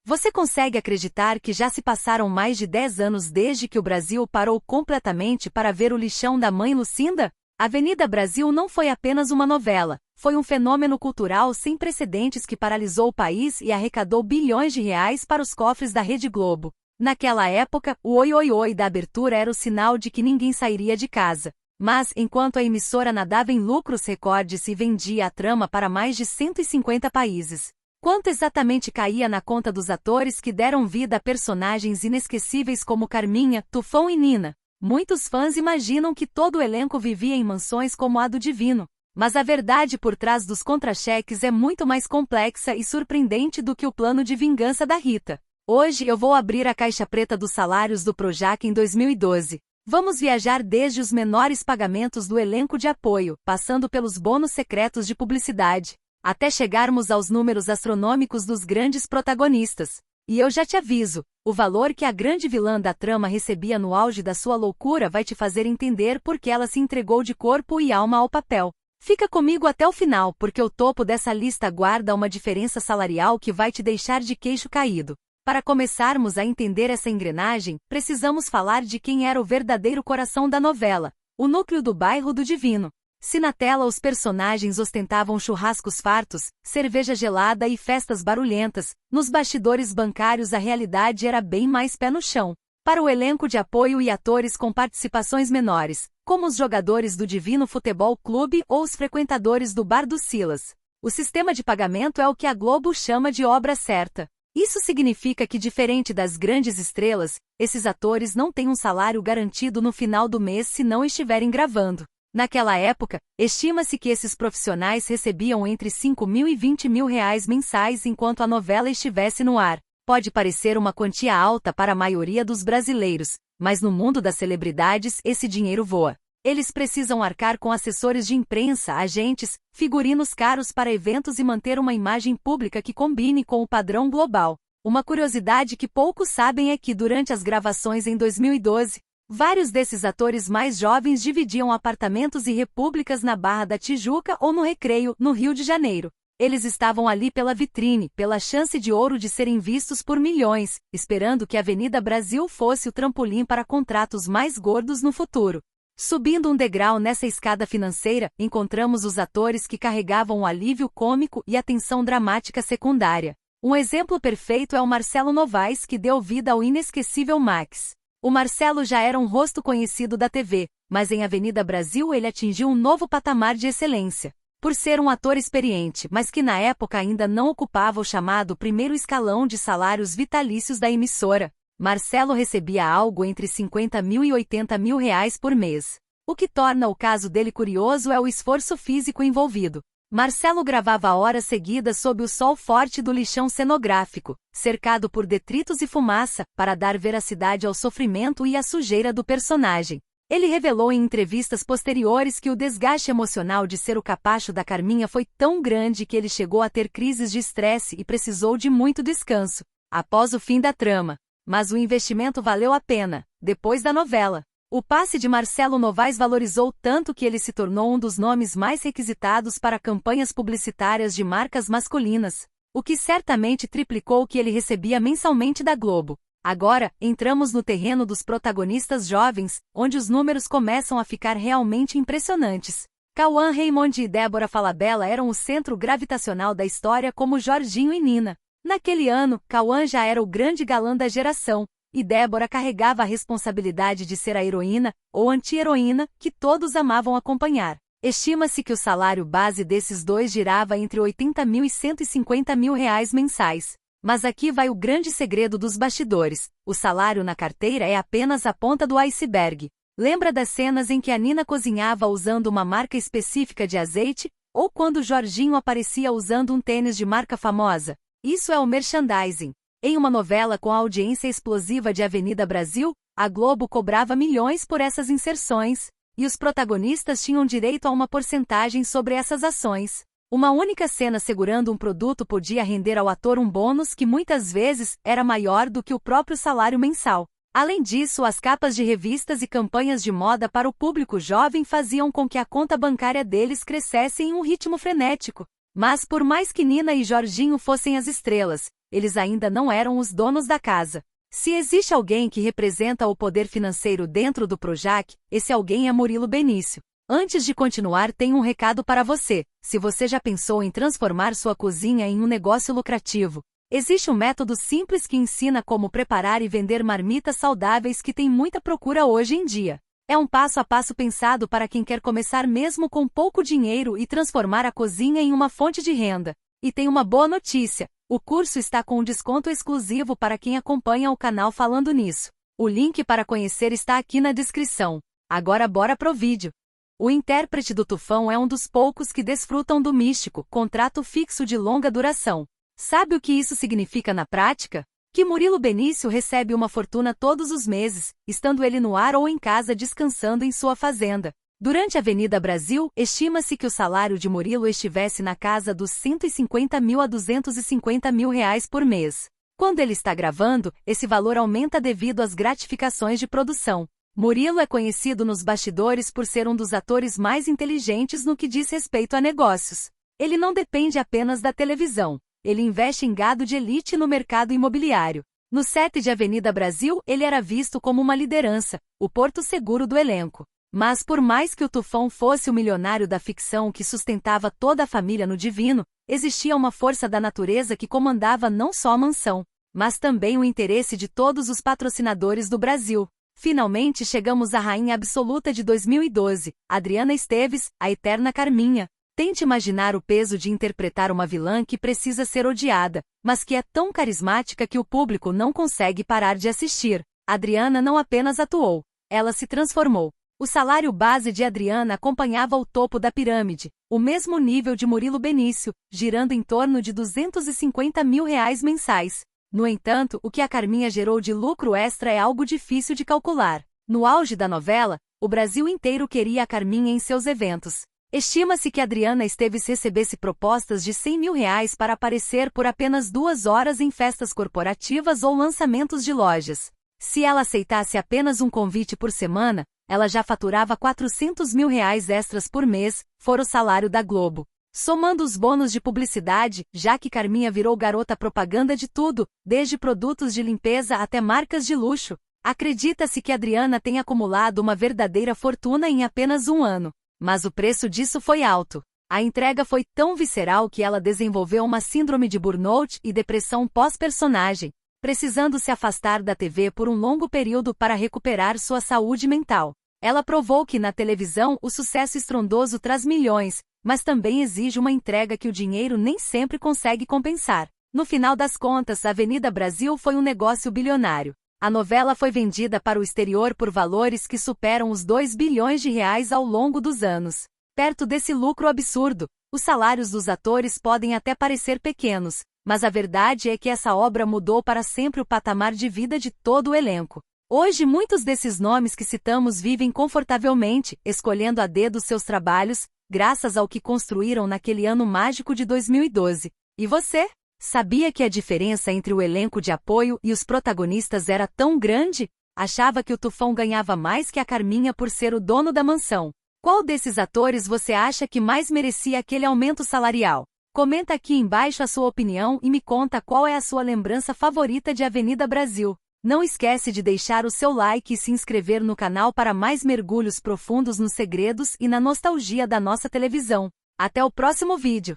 Você consegue acreditar que já se passaram mais de 10 anos desde que o Brasil parou completamente para ver o lixão da mãe Lucinda? Avenida Brasil não foi apenas uma novela, foi um fenômeno cultural sem precedentes que paralisou o país e arrecadou bilhões de reais para os cofres da Rede Globo. Naquela época, o oi oi oi da abertura era o sinal de que ninguém sairia de casa. Mas, enquanto a emissora nadava em lucros recordes e vendia a trama para mais de 150 países, quanto exatamente caía na conta dos atores que deram vida a personagens inesquecíveis como Carminha, Tufão e Nina? Muitos fãs imaginam que todo o elenco vivia em mansões como a do Divino, mas a verdade por trás dos contra-cheques é muito mais complexa e surpreendente do que o plano de vingança da Rita. Hoje eu vou abrir a caixa preta dos salários do Projac em 2012. Vamos viajar desde os menores pagamentos do elenco de apoio, passando pelos bônus secretos de publicidade, até chegarmos aos números astronômicos dos grandes protagonistas. E eu já te aviso, o valor que a grande vilã da trama recebia no auge da sua loucura vai te fazer entender por que ela se entregou de corpo e alma ao papel. Fica comigo até o final, porque o topo dessa lista guarda uma diferença salarial que vai te deixar de queixo caído. Para começarmos a entender essa engrenagem, precisamos falar de quem era o verdadeiro coração da novela, o núcleo do bairro do Divino. Se na tela os personagens ostentavam churrascos fartos, cerveja gelada e festas barulhentas, nos bastidores bancários a realidade era bem mais pé no chão. Para o elenco de apoio e atores com participações menores, como os jogadores do Divino Futebol Clube ou os frequentadores do Bar do Silas, o sistema de pagamento é o que a Globo chama de obra certa. Isso significa que, diferente das grandes estrelas, esses atores não têm um salário garantido no final do mês se não estiverem gravando. Naquela época, estima-se que esses profissionais recebiam entre 5 mil e 20 mil reais mensais enquanto a novela estivesse no ar. Pode parecer uma quantia alta para a maioria dos brasileiros, mas no mundo das celebridades esse dinheiro voa. Eles precisam arcar com assessores de imprensa, agentes, figurinos caros para eventos e manter uma imagem pública que combine com o padrão global. Uma curiosidade que poucos sabem é que, durante as gravações em 2012, vários desses atores mais jovens dividiam apartamentos e repúblicas na Barra da Tijuca ou no Recreio, no Rio de Janeiro. Eles estavam ali pela vitrine, pela chance de ouro de serem vistos por milhões, esperando que a Avenida Brasil fosse o trampolim para contratos mais gordos no futuro. Subindo um degrau nessa escada financeira, encontramos os atores que carregavam o alívio cômico e a tensão dramática secundária. Um exemplo perfeito é o Marcelo Novaes, que deu vida ao inesquecível Max. O Marcelo já era um rosto conhecido da TV, mas em Avenida Brasil ele atingiu um novo patamar de excelência. Por ser um ator experiente, mas que na época ainda não ocupava o chamado primeiro escalão de salários vitalícios da emissora, Marcelo recebia algo entre 50 mil e 80 mil reais por mês. O que torna o caso dele curioso é o esforço físico envolvido. Marcelo gravava horas seguidas sob o sol forte do lixão cenográfico, cercado por detritos e fumaça, para dar veracidade ao sofrimento e à sujeira do personagem. Ele revelou em entrevistas posteriores que o desgaste emocional de ser o capacho da Carminha foi tão grande que ele chegou a ter crises de estresse e precisou de muito descanso, após o fim da trama. Mas o investimento valeu a pena, depois da novela. O passe de Marcelo Novaes valorizou tanto que ele se tornou um dos nomes mais requisitados para campanhas publicitárias de marcas masculinas, o que certamente triplicou o que ele recebia mensalmente da Globo. Agora, entramos no terreno dos protagonistas jovens, onde os números começam a ficar realmente impressionantes. Cauã Raymond e Débora Falabella eram o centro gravitacional da história como Jorginho e Nina. Naquele ano, Cauã já era o grande galã da geração, e Débora carregava a responsabilidade de ser a heroína, ou anti-heroína, que todos amavam acompanhar. Estima-se que o salário base desses dois girava entre 80 mil e 150 mil reais mensais. Mas aqui vai o grande segredo dos bastidores: o salário na carteira é apenas a ponta do iceberg. Lembra das cenas em que a Nina cozinhava usando uma marca específica de azeite, ou quando Jorginho aparecia usando um tênis de marca famosa? Isso é o merchandising. Em uma novela com a audiência explosiva de Avenida Brasil, a Globo cobrava milhões por essas inserções, e os protagonistas tinham direito a uma porcentagem sobre essas ações. Uma única cena segurando um produto podia render ao ator um bônus que muitas vezes era maior do que o próprio salário mensal. Além disso, as capas de revistas e campanhas de moda para o público jovem faziam com que a conta bancária deles crescesse em um ritmo frenético. Mas por mais que Nina e Jorginho fossem as estrelas, eles ainda não eram os donos da casa. Se existe alguém que representa o poder financeiro dentro do Projac, esse alguém é Murilo Benício. Antes de continuar, tenho um recado para você. Se você já pensou em transformar sua cozinha em um negócio lucrativo, existe um método simples que ensina como preparar e vender marmitas saudáveis que tem muita procura hoje em dia. É um passo a passo pensado para quem quer começar mesmo com pouco dinheiro e transformar a cozinha em uma fonte de renda. E tem uma boa notícia: o curso está com um desconto exclusivo para quem acompanha o canal Falando Nisso. O link para conhecer está aqui na descrição. Agora bora pro vídeo. O intérprete do Tufão é um dos poucos que desfrutam do místico contrato fixo de longa duração. Sabe o que isso significa na prática? Que Murilo Benício recebe uma fortuna todos os meses, estando ele no ar ou em casa descansando em sua fazenda. Durante a Avenida Brasil, estima-se que o salário de Murilo estivesse na casa dos 150 mil a 250 mil reais por mês. Quando ele está gravando, esse valor aumenta devido às gratificações de produção. Murilo é conhecido nos bastidores por ser um dos atores mais inteligentes no que diz respeito a negócios. Ele não depende apenas da televisão. Ele investe em gado de elite no mercado imobiliário. No set de Avenida Brasil, ele era visto como uma liderança, o porto seguro do elenco. Mas por mais que o Tufão fosse o milionário da ficção que sustentava toda a família no divino, existia uma força da natureza que comandava não só a mansão, mas também o interesse de todos os patrocinadores do Brasil. Finalmente chegamos à rainha absoluta de 2012, Adriana Esteves, a eterna Carminha. Tente imaginar o peso de interpretar uma vilã que precisa ser odiada, mas que é tão carismática que o público não consegue parar de assistir. Adriana não apenas atuou, ela se transformou. O salário base de Adriana acompanhava o topo da pirâmide, o mesmo nível de Murilo Benício, girando em torno de 250 mil reais mensais. No entanto, o que a Carminha gerou de lucro extra é algo difícil de calcular. No auge da novela, o Brasil inteiro queria a Carminha em seus eventos. Estima-se que Adriana Esteves recebesse propostas de 100 mil reais para aparecer por apenas 2 horas em festas corporativas ou lançamentos de lojas. Se ela aceitasse apenas um convite por semana, ela já faturava 400 mil reais extras por mês, fora o salário da Globo. Somando os bônus de publicidade, já que Carminha virou garota propaganda de tudo, desde produtos de limpeza até marcas de luxo, acredita-se que Adriana tenha acumulado uma verdadeira fortuna em apenas um ano. Mas o preço disso foi alto. A entrega foi tão visceral que ela desenvolveu uma síndrome de burnout e depressão pós-personagem, precisando se afastar da TV por um longo período para recuperar sua saúde mental. Ela provou que na televisão o sucesso estrondoso traz milhões, mas também exige uma entrega que o dinheiro nem sempre consegue compensar. No final das contas, a Avenida Brasil foi um negócio bilionário. A novela foi vendida para o exterior por valores que superam os 2 bilhões de reais ao longo dos anos. Perto desse lucro absurdo, os salários dos atores podem até parecer pequenos, mas a verdade é que essa obra mudou para sempre o patamar de vida de todo o elenco. Hoje muitos desses nomes que citamos vivem confortavelmente, escolhendo a dedo seus trabalhos, graças ao que construíram naquele ano mágico de 2012. E você? Sabia que a diferença entre o elenco de apoio e os protagonistas era tão grande? Achava que o Tufão ganhava mais que a Carminha por ser o dono da mansão. Qual desses atores você acha que mais merecia aquele aumento salarial? Comenta aqui embaixo a sua opinião e me conta qual é a sua lembrança favorita de Avenida Brasil. Não esquece de deixar o seu like e se inscrever no canal para mais mergulhos profundos nos segredos e na nostalgia da nossa televisão. Até o próximo vídeo!